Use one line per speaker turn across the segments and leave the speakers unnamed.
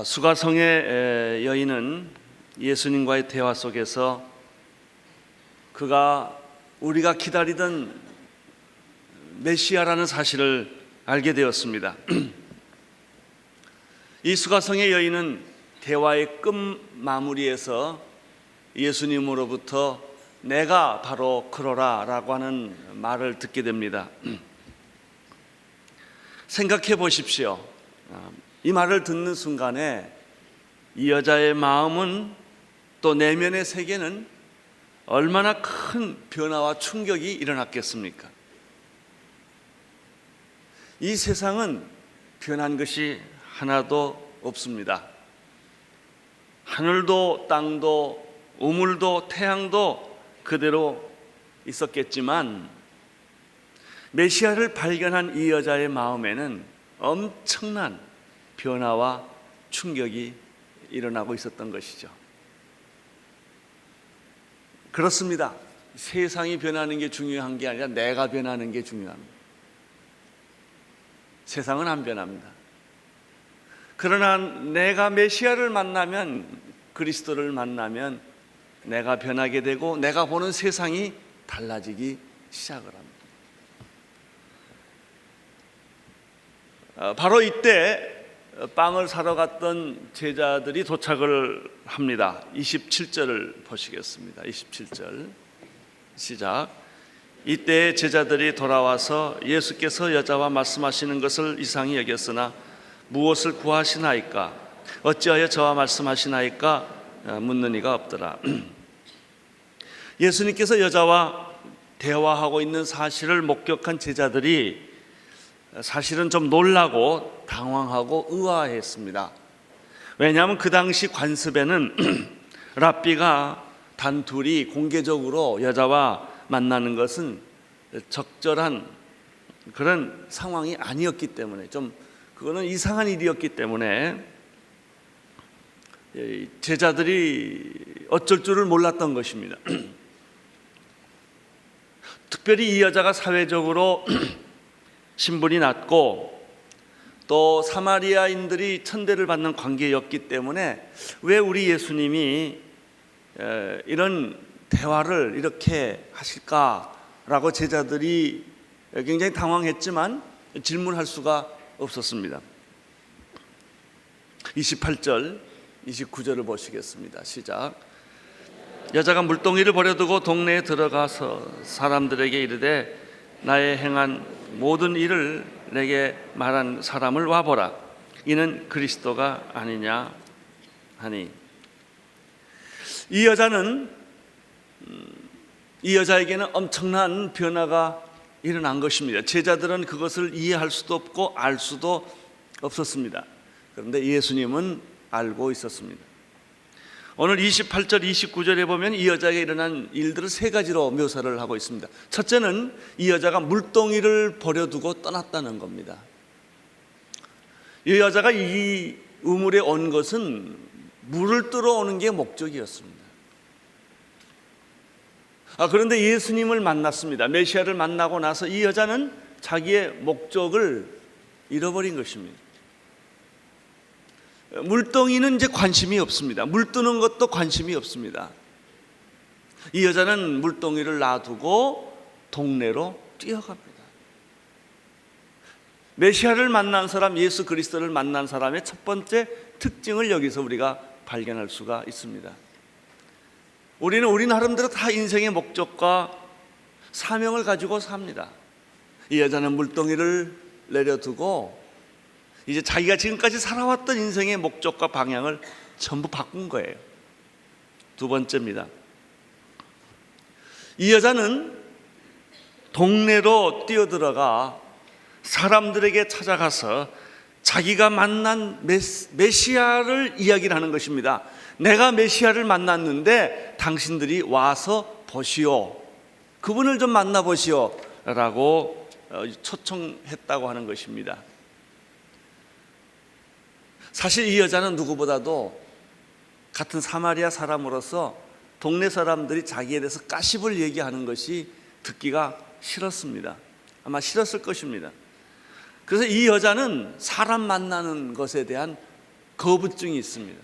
수가성의 여인은 예수님과의 대화 속에서 그가 우리가 기다리던 메시아라는 사실을 알게 되었습니다. 이 수가성의 여인은 대화의 끝 마무리에서 예수님으로부터 내가 바로 그러라 라고 하는 말을 듣게 됩니다. 생각해 보십시오. 이 말을 듣는 순간에 이 여자의 마음은, 또 내면의 세계는 얼마나 큰 변화와 충격이 일어났겠습니까? 이 세상은 변한 것이 하나도 없습니다. 하늘도 땅도 우물도 태양도 그대로 있었겠지만 메시아를 발견한 이 여자의 마음에는 엄청난 변화와 충격이 일어나고 있었던 것이죠. 그렇습니다. 세상이 변하는 게 중요한 게 아니라 내가 변하는 게 중요합니다. 세상은 안 변합니다. 그러나 내가 메시아를 만나면, 그리스도를 만나면 내가 변하게 되고 내가 보는 세상이 달라지기 시작을 합니다. 바로 이때 빵을 사러 갔던 제자들이 도착을 합니다. 27절을 보시겠습니다. 27절 시작. 이때 제자들이 돌아와서 예수께서 여자와 말씀하시는 것을 이상히 여겼으나 무엇을 구하시나이까? 어찌하여 저와 말씀하시나이까? 묻는 이가 없더라. 예수님께서 여자와 대화하고 있는 사실을 목격한 제자들이 사실은 좀 놀라고 당황하고 의아했습니다. 왜냐하면 그 당시 관습에는 랍비가 단둘이 공개적으로 여자와 만나는 것은 적절한 그런 상황이 아니었기 때문에, 좀 그거는 이상한 일이었기 때문에 제자들이 어쩔 줄을 몰랐던 것입니다. 특별히 이 여자가 사회적으로 신분이 낮고 또 사마리아인들이 천대를 받는 관계였기 때문에 왜 우리 예수님이 이런 대화를 이렇게 하실까라고 제자들이 굉장히 당황했지만 질문할 수가 없었습니다. 28절, 29절을 보시겠습니다. 시작. 여자가 물동이를 버려두고 동네에 들어가서 사람들에게 이르되 나의 행한 모든 일을 내게 말한 사람을 와보라. 이는 그리스도가 아니냐 하니. 이 여자에게는 엄청난 변화가 일어난 것입니다. 제자들은 그것을 이해할 수도 없고 알 수도 없었습니다. 그런데 예수님은 알고 있었습니다. 오늘 28절, 29절에 보면 이 여자에게 일어난 일들을 세 가지로 묘사를 하고 있습니다. 첫째는 이 여자가 물동이를 버려두고 떠났다는 겁니다. 이 여자가 이 우물에 온 것은 물을 들어오는 게 목적이었습니다. 그런데 예수님을 만났습니다. 메시아를 만나고 나서 이 여자는 자기의 목적을 잃어버린 것입니다. 물동이는 이제 관심이 없습니다. 물 뜨는 것도 관심이 없습니다. 이 여자는 물동이를 놔두고 동네로 뛰어갑니다. 메시아를 만난 사람, 예수 그리스도를 만난 사람의 첫 번째 특징을 여기서 우리가 발견할 수가 있습니다. 우리 나름대로 다 인생의 목적과 사명을 가지고 삽니다. 이 여자는 물동이를 내려두고 이제 자기가 지금까지 살아왔던 인생의 목적과 방향을 전부 바꾼 거예요. 두 번째입니다. 이 여자는 동네로 뛰어들어가 사람들에게 찾아가서 자기가 만난 메시아를 이야기를 하는 것입니다. 내가 메시아를 만났는데 당신들이 와서 보시오. 그분을 좀 만나보시오 라고 초청했다고 하는 것입니다. 사실 이 여자는 누구보다도 같은 사마리아 사람으로서 동네 사람들이 자기에 대해서 까십을 얘기하는 것이 듣기가 싫었습니다. 아마 싫었을 것입니다. 그래서 이 여자는 사람 만나는 것에 대한 거부증이 있습니다.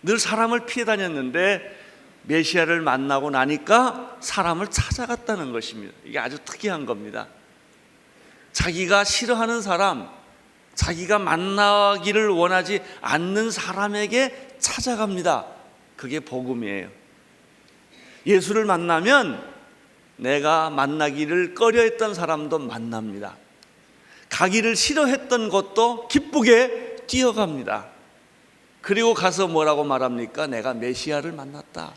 늘 사람을 피해 다녔는데 메시아를 만나고 나니까 사람을 찾아갔다는 것입니다. 이게 아주 특이한 겁니다. 자기가 싫어하는 사람, 자기가 만나기를 원하지 않는 사람에게 찾아갑니다. 그게 복음이에요. 예수를 만나면 내가 만나기를 꺼려했던 사람도 만납니다. 가기를 싫어했던 곳도 기쁘게 뛰어갑니다. 그리고 가서 뭐라고 말합니까? 내가 메시아를 만났다.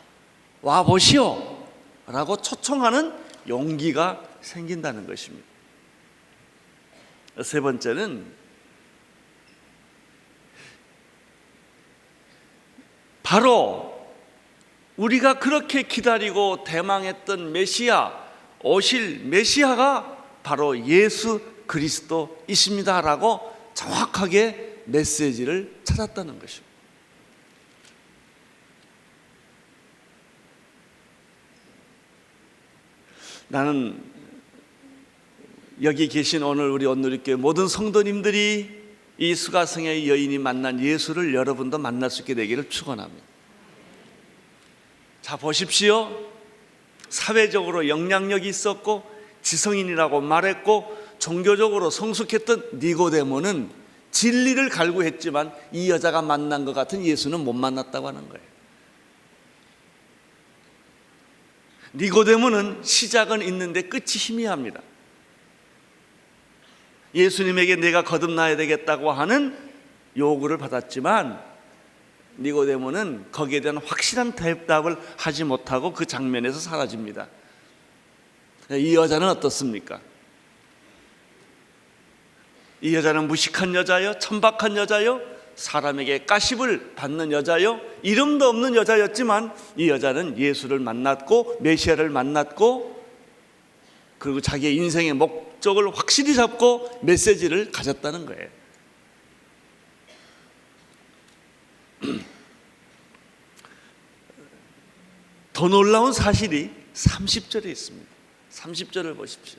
와 보시오 라고 초청하는 용기가 생긴다는 것입니다. 세 번째는 바로 우리가 그렇게 기다리고 대망했던 메시아, 오실 메시아가 바로 예수 그리스도이십니다 라고 정확하게 메시지를 찾았다는 것입니다. 나는 여기 계신 오늘 우리 온누리교회 모든 성도님들이 이 수가성의 여인이 만난 예수를 여러분도 만날 수 있게 되기를 축원합니다. 자, 보십시오. 사회적으로 영향력이 있었고 지성인이라고 말했고 종교적으로 성숙했던 니고데모는 진리를 갈구했지만 이 여자가 만난 것 같은 예수는 못 만났다고 하는 거예요. 니고데모는 시작은 있는데 끝이 희미합니다. 예수님에게 내가 거듭나야 되겠다고 하는 요구를 받았지만 니고데모는 거기에 대한 확실한 대답을 하지 못하고 그 장면에서 사라집니다. 이 여자는 어떻습니까? 이 여자는 무식한 여자요? 천박한 여자요? 사람에게 가십을 받는 여자요? 이름도 없는 여자였지만 이 여자는 예수를 만났고 메시아를 만났고 그리고 자기의 인생의 목적을 확실히 잡고 메시지를 가졌다는 거예요. 더 놀라운 사실이 30절에 있습니다. 30절을 보십시오.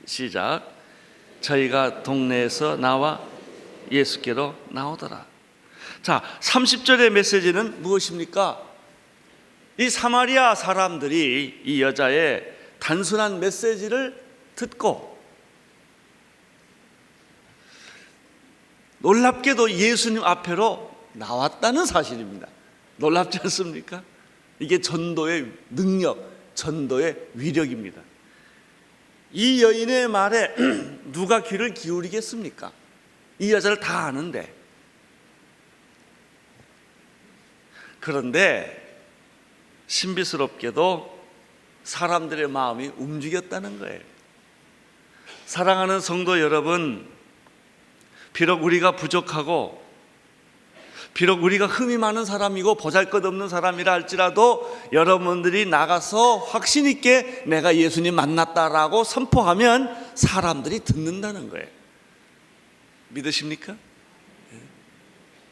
시작. 저희가 동네에서 나와 예수께로 나오더라. 자, 30절의 메시지는 무엇입니까? 이 사마리아 사람들이 이 여자의 단순한 메시지를 듣고 놀랍게도 예수님 앞으로 나왔다는 사실입니다. 놀랍지 않습니까? 이게 전도의 능력, 전도의 위력입니다. 이 여인의 말에 누가 귀를 기울이겠습니까? 이 여자를 다 아는데. 그런데 신비스럽게도 사람들의 마음이 움직였다는 거예요. 사랑하는 성도 여러분, 비록 우리가 부족하고 비록 우리가 흠이 많은 사람이고 보잘것없는 사람이라 할지라도 여러분들이 나가서 확신 있게 내가 예수님 만났다라고 선포하면 사람들이 듣는다는 거예요. 믿으십니까?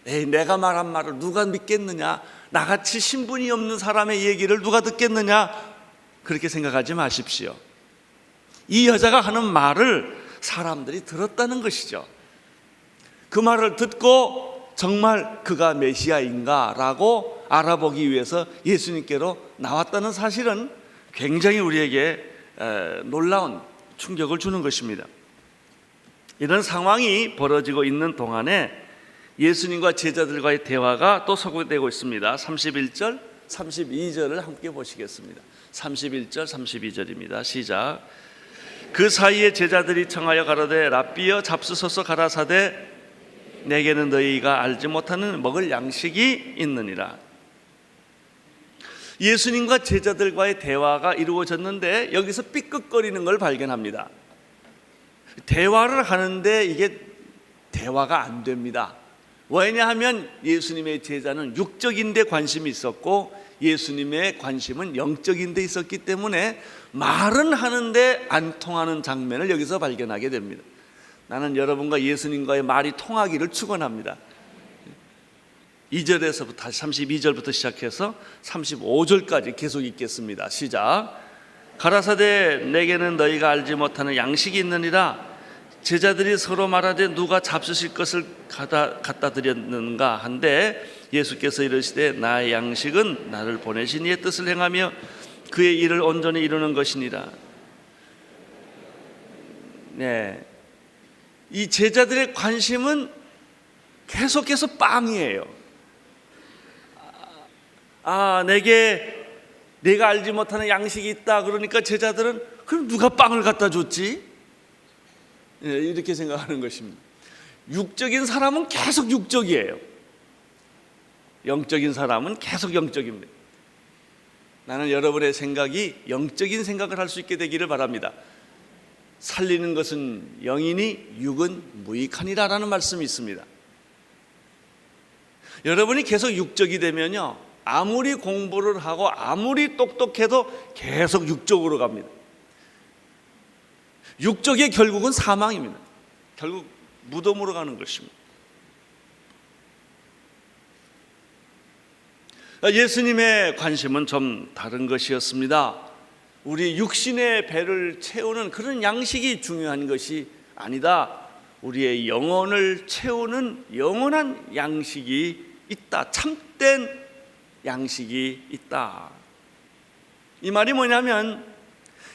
에이, 내가 말한 말을 누가 믿겠느냐? 나같이 신분이 없는 사람의 얘기를 누가 듣겠느냐? 그렇게 생각하지 마십시오. 이 여자가 하는 말을 사람들이 들었다는 것이죠. 그 말을 듣고 정말 그가 메시아인가 라고 알아보기 위해서 예수님께로 나왔다는 사실은 굉장히 우리에게 놀라운 충격을 주는 것입니다. 이런 상황이 벌어지고 있는 동안에 예수님과 제자들과의 대화가 또 소개되고 있습니다. 31절, 32절을 함께 보시겠습니다. 31절, 32절입니다. 시작. 그 사이에 제자들이 청하여 가로되 랍비여 잡수소서 가라사대 내게는 너희가 알지 못하는 먹을 양식이 있느니라. 예수님과 제자들과의 대화가 이루어졌는데 여기서 삐끗거리는 걸 발견합니다. 대화를 하는데 이게 대화가 안 됩니다. 왜냐하면 예수님의 제자는 육적인 데 관심이 있었고 예수님의 관심은 영적인 데 있었기 때문에 말은 하는데 안 통하는 장면을 여기서 발견하게 됩니다. 나는 여러분과 예수님과의 말이 통하기를 축원합니다. 2절에서부터 32절부터 시작해서 35절까지 계속 읽겠습니다. 시작. 가라사대 내게는 너희가 알지 못하는 양식이 있느니라. 제자들이 서로 말하되 누가 잡수실 것을 갖다 드렸는가 한데 예수께서 이르시되 나의 양식은 나를 보내신 이의 뜻을 행하며 그의 일을 온전히 이루는 것이니라. 네, 이 제자들의 관심은 계속해서 빵이에요. 내가 알지 못하는 양식이 있다. 그러니까 제자들은 그럼 누가 빵을 갖다 줬지? 이렇게 생각하는 것입니다. 육적인 사람은 계속 육적이에요. 영적인 사람은 계속 영적입니다. 나는 여러분의 생각이 영적인 생각을 할 수 있게 되기를 바랍니다. 살리는 것은 영이니 육은 무익하니라 라는 말씀이 있습니다. 여러분이 계속 육적이 되면요, 아무리 공부를 하고 아무리 똑똑해도 계속 육적으로 갑니다. 육적의 결국은 사망입니다. 결국 무덤으로 가는 것입니다. 예수님의 관심은 좀 다른 것이었습니다. 우리 육신의 배를 채우는 그런 양식이 중요한 것이 아니다. 우리의 영혼을 채우는 영원한 양식이 있다. 참된 양식이 있다. 이 말이 뭐냐면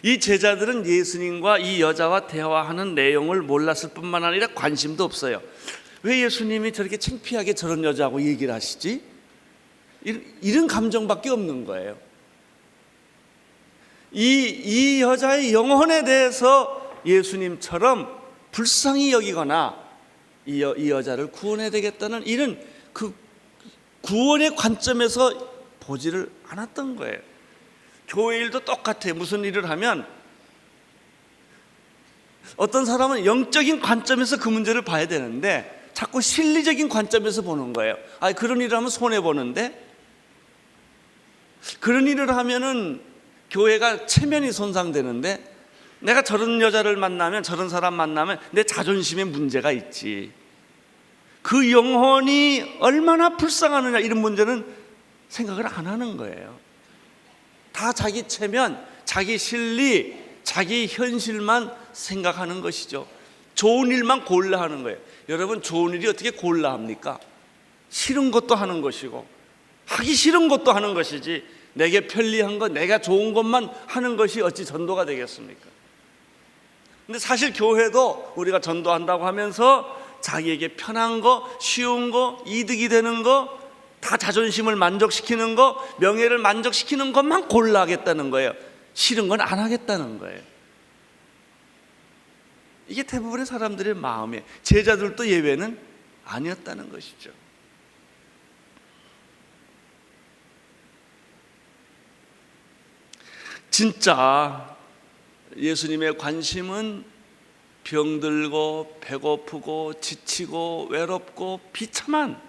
이 제자들은 예수님과 이 여자와 대화하는 내용을 몰랐을 뿐만 아니라 관심도 없어요. 왜 예수님이 저렇게 창피하게 저런 여자하고 얘기를 하시지? 이런 감정밖에 없는 거예요. 이 여자의 영혼에 대해서 예수님처럼 불쌍히 여기거나 이 여자를 구원해야 되겠다는 이런 그 구원의 관점에서 보지를 않았던 거예요. 교회 일도 똑같아요. 무슨 일을 하면 어떤 사람은 영적인 관점에서 그 문제를 봐야 되는데 자꾸 실리적인 관점에서 보는 거예요. 그런 일을 하면 손해보는데, 그런 일을 하면은 교회가 체면이 손상되는데, 내가 저런 여자를 만나면, 저런 사람 만나면 내 자존심에 문제가 있지, 그 영혼이 얼마나 불쌍하느냐, 이런 문제는 생각을 안 하는 거예요. 다 자기 체면, 자기 실리, 자기 현실만 생각하는 것이죠. 좋은 일만 골라 하는 거예요. 여러분, 좋은 일이 어떻게 골라 합니까? 싫은 것도 하는 것이고 하기 싫은 것도 하는 것이지, 내게 편리한 것, 내가 좋은 것만 하는 것이 어찌 전도가 되겠습니까? 근데 사실 교회도 우리가 전도한다고 하면서 자기에게 편한 거, 쉬운 거, 이득이 되는 거, 다 자존심을 만족시키는 거, 명예를 만족시키는 것만 골라 하겠다는 거예요. 싫은 건 안 하겠다는 거예요. 이게 대부분의 사람들의 마음이에요. 제자들도 예외는 아니었다는 것이죠. 진짜 예수님의 관심은 병들고 배고프고 지치고 외롭고 비참한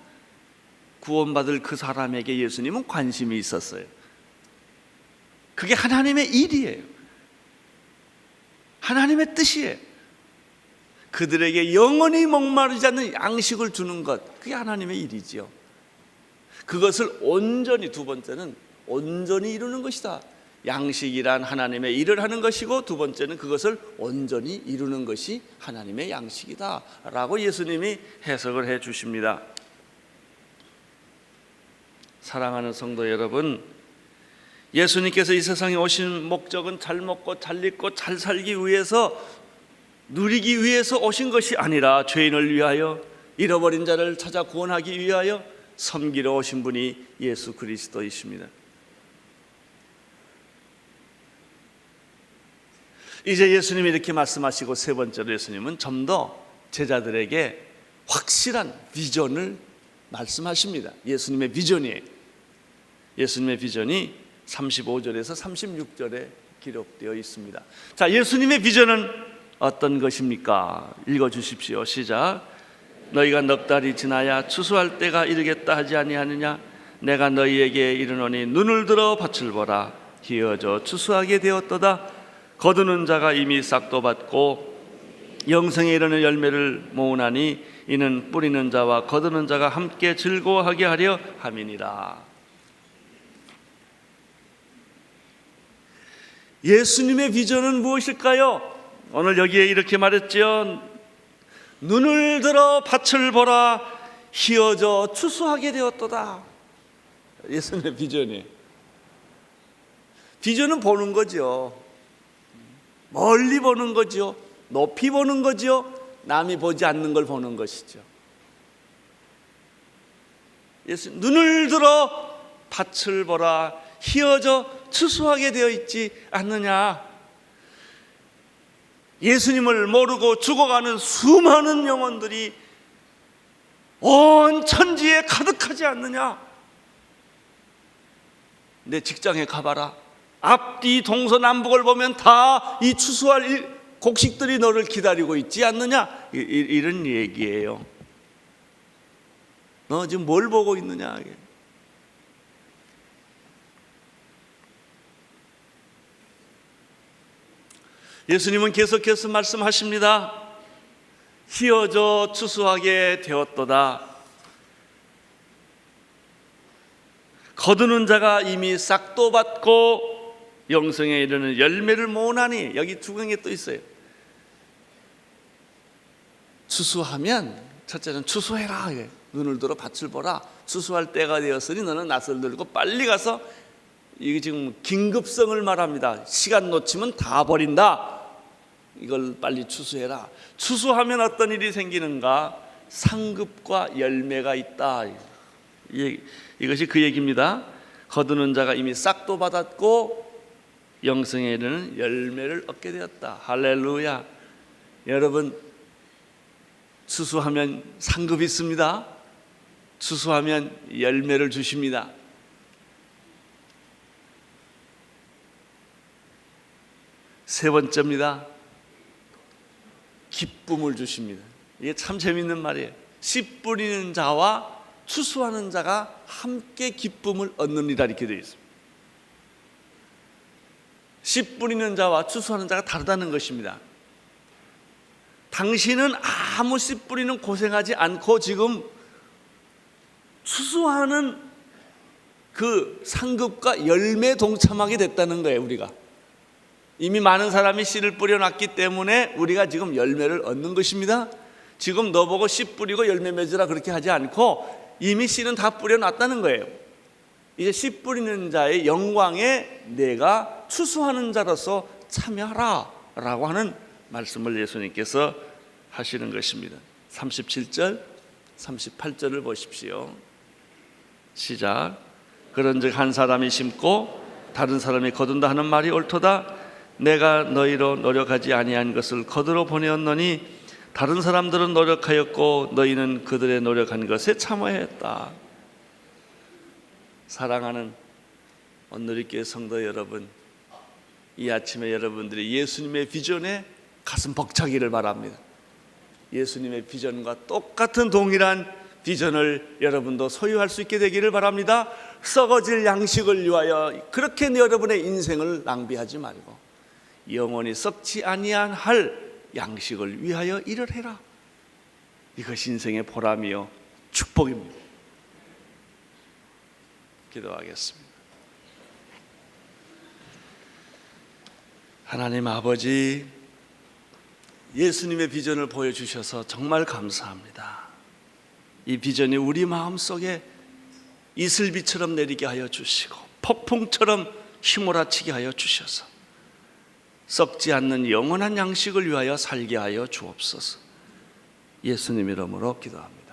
구원받을 그 사람에게 예수님은 관심이 있었어요. 그게 하나님의 일이에요. 하나님의 뜻이에요. 그들에게 영원히 목마르지 않는 양식을 주는 것, 그게 하나님의 일이지요. 그것을 온전히, 두 번째는 온전히 이루는 것이다. 양식이란 하나님의 일을 하는 것이고, 두 번째는 그것을 온전히 이루는 것이 하나님의 양식이다 라고 예수님이 해석을 해 주십니다. 사랑하는 성도 여러분, 예수님께서 이 세상에 오신 목적은 잘 먹고 잘 입고 잘 살기 위해서, 누리기 위해서 오신 것이 아니라 죄인을 위하여, 잃어버린 자를 찾아 구원하기 위하여 섬기러 오신 분이 예수 그리스도이십니다. 이제 예수님이 이렇게 말씀하시고, 세 번째로 예수님은 좀 더 제자들에게 확실한 비전을 말씀하십니다. 예수님의 비전이에요. 예수님의 비전이 35절에서 36절에 기록되어 있습니다. 자, 예수님의 비전은 어떤 것입니까? 읽어주십시오. 시작. 너희가 넉 달이 지나야 추수할 때가 이르겠다 하지 아니하느냐? 내가 너희에게 이르노니 눈을 들어 밭을 보라. 기어져 추수하게 되었도다. 거두는 자가 이미 싹도 받고 영생에 이르는 열매를 모으나니 이는 뿌리는 자와 거두는 자가 함께 즐거워하게 하려 함이니라. 예수님의 비전은 무엇일까요? 오늘 여기에 이렇게 말했죠. 눈을 들어 밭을 보라 희어져 추수하게 되었도다. 예수님의 비전이. 비전은 보는 거죠. 멀리 보는 거죠. 높이 보는 거죠. 남이 보지 않는 걸 보는 것이죠. 예수 눈을 들어 밭을 보라 희어져 추수하게 되어 있지 않느냐. 예수님을 모르고 죽어가는 수많은 영혼들이 온 천지에 가득하지 않느냐. 내 직장에 가봐라. 앞뒤 동서남북을 보면 다 이 추수할 곡식들이 너를 기다리고 있지 않느냐. 이런 얘기예요. 너 지금 뭘 보고 있느냐. 예수님은 계속해서 말씀하십니다. 희어져 추수하게 되었도다. 거두는 자가 이미 싹도 받고 영생에 이르는 열매를 모으나니. 여기 두 강에 또 있어요. 추수하면 첫째는 추수해라. 눈을 들어 밭을 보라. 추수할 때가 되었으니 너는 낫을 들고 빨리 가서, 이게 지금 긴급성을 말합니다. 시간 놓치면 다 버린다. 이걸 빨리 추수해라. 추수하면 어떤 일이 생기는가? 상급과 열매가 있다. 이것이 그 얘기입니다. 거두는 자가 이미 싹도 받았고 영생에 이르는 열매를 얻게 되었다. 할렐루야. 여러분, 추수하면 상급이 있습니다. 추수하면 열매를 주십니다. 세 번째입니다. 기쁨을 주십니다. 이게 참 재밌는 말이에요. 씨 뿌리는 자와 추수하는 자가 함께 기쁨을 얻느니라 이렇게 되어 있습니다. 씨 뿌리는 자와 추수하는 자가 다르다는 것입니다. 당신은 아무 씨 뿌리는 고생하지 않고 지금 추수하는 그 상급과 열매 동참하게 됐다는 거예요. 우리가 이미 많은 사람이 씨를 뿌려놨기 때문에 우리가 지금 열매를 얻는 것입니다. 지금 너 보고 씨 뿌리고 열매 맺으라 그렇게 하지 않고 이미 씨는 다 뿌려놨다는 거예요. 이제 씨 뿌리는 자의 영광에 내가 추수하는 자로서 참여하라 라고 하는 말씀을 예수님께서 하시는 것입니다. 37절 38절을 보십시오. 시작. 그런즉 한 사람이 심고 다른 사람이 거둔다 하는 말이 옳도다. 내가 너희로 노력하지 아니한 것을 거두러 보내었노니 다른 사람들은 노력하였고 너희는 그들의 노력한 것에 참여했다. 사랑하는 온누리교회 성도 여러분, 이 아침에 여러분들이 예수님의 비전에 가슴 벅차기를 바랍니다. 예수님의 비전과 똑같은 동일한 비전을 여러분도 소유할 수 있게 되기를 바랍니다. 썩어질 양식을 위하여 그렇게 여러분의 인생을 낭비하지 말고 영원히 썩지 아니한 할 양식을 위하여 일을 해라. 이것이 인생의 보람이요 축복입니다. 기도하겠습니다. 하나님 아버지, 예수님의 비전을 보여주셔서 정말 감사합니다. 이 비전이 우리 마음속에 이슬비처럼 내리게 하여 주시고 폭풍처럼 휘몰아치게 하여 주셔서 썩지 않는 영원한 양식을 위하여 살게 하여 주옵소서. 예수님 이름으로 기도합니다.